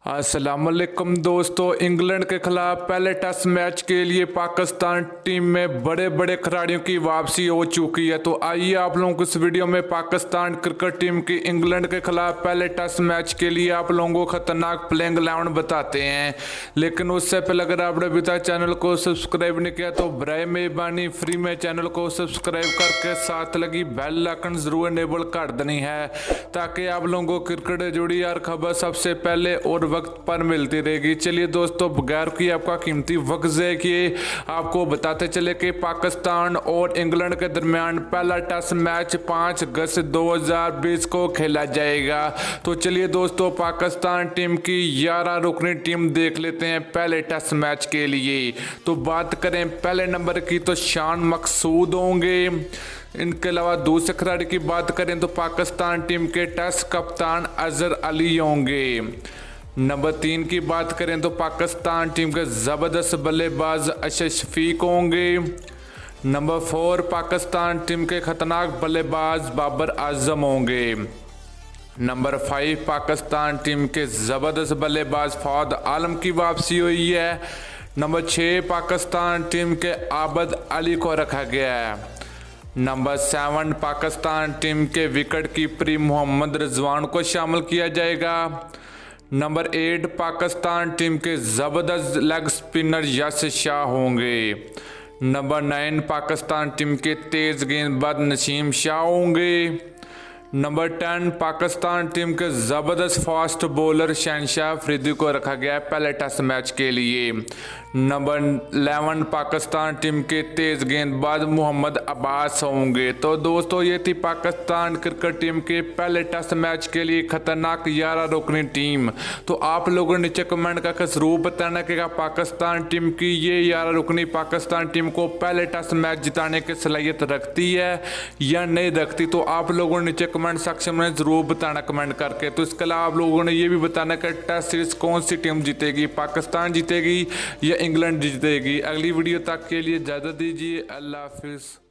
अस्सलाम वालेकुम दोस्तों, इंग्लैंड के खिलाफ पहले टेस्ट मैच के लिए पाकिस्तान टीम में बड़े बड़े खिलाड़ियों की वापसी हो चुकी है। तो आइए आप लोगों को इस वीडियो में पाकिस्तान क्रिकेट टीम की इंग्लैंड के खिलाफ पहले टेस्ट मैच के लिए आप लोगों को खतरनाक प्लेइंग 11 बताते हैं। लेकिन उससे पहले अगर आपने अभी तक चैनल को सब्सक्राइब नहीं किया तो बराए मेहरबानी फ्री में चैनल को सब्सक्राइब करके साथ लगी बेल आइकन जरूर इनेबल कर देनी है, ताकि आप लोगों को क्रिकेट से जुड़ी हर खबर सबसे पहले और वक्त पर मिलती रहेगी। चलिए दोस्तों, बगैर की आपका कीमती वक्त ज़ाया किए आपको बताते चले कि पाकिस्तान और इंग्लैंड के दरमियान पहला टेस्ट मैच 5 अगस्त 2020 को खेला जाएगा। तो चलिए दोस्तों, पाकिस्तान टीम की 11 रुकनी टीम देख लेते हैं पहले टेस्ट मैच के लिए। तो बात करें पहले नंबर की तो शान मकसूद होंगे। इनके अलावा दूसरे खिलाड़ी की बात करें तो पाकिस्तान टीम के टेस्ट कप्तान अजहर अली होंगे। नंबर 3 की बात करें तो पाकिस्तान टीम के ज़बरदस्त बल्लेबाज अशरफ शफीक होंगे। नंबर 4 पाकिस्तान टीम के खतरनाक बल्लेबाज बाबर आजम होंगे। नंबर 5 पाकिस्तान टीम के ज़बरदस्त बल्लेबाज फवाद आलम की वापसी हुई है। नंबर 6 पाकिस्तान टीम के आबद अली को रखा गया है। नंबर 7 पाकिस्तान टीम के विकेट कीपर मोहम्मद रिजवान को शामिल किया जाएगा। नंबर 8 पाकिस्तान टीम के ज़बरदस्त लेग स्पिनर यासिर शाह होंगे। नंबर 9 पाकिस्तान टीम के तेज़ गेंदबाज नसीम शाह होंगे। नंबर 10 पाकिस्तान टीम के ज़बरदस्त फास्ट बॉलर शहनशाह अफरीदी को रखा गया है पहले टेस्ट मैच के लिए। नंबर 11 पाकिस्तान टीम के तेज़ गेंदबाज मोहम्मद अब्बास होंगे। तो दोस्तों, ये थी पाकिस्तान क्रिकेट टीम के पहले टेस्ट मैच के लिए खतरनाक 11 रुकनी टीम। तो आप लोगों ने नीचे कमेंट करके जरूर बताना कि पाकिस्तान टीम की ये 11 रुकनी पाकिस्तान टीम को पहले टेस्ट मैच जिताने की सलाहियत रखती है या नहीं रखती। तो आप लोगों ने नीचे कमेंट सेक्शन में जरूर बताना कमेंट करके। तो इसके अलावा आप लोगों ने ये भी बताना कि टेस्ट सीरीज कौन सी टीम जीतेगी, पाकिस्तान जीतेगी या इंग्लैंड जीतेगी। अगली वीडियो तक के लिए इजाज़त दीजिए। अल्लाह हाफिज़।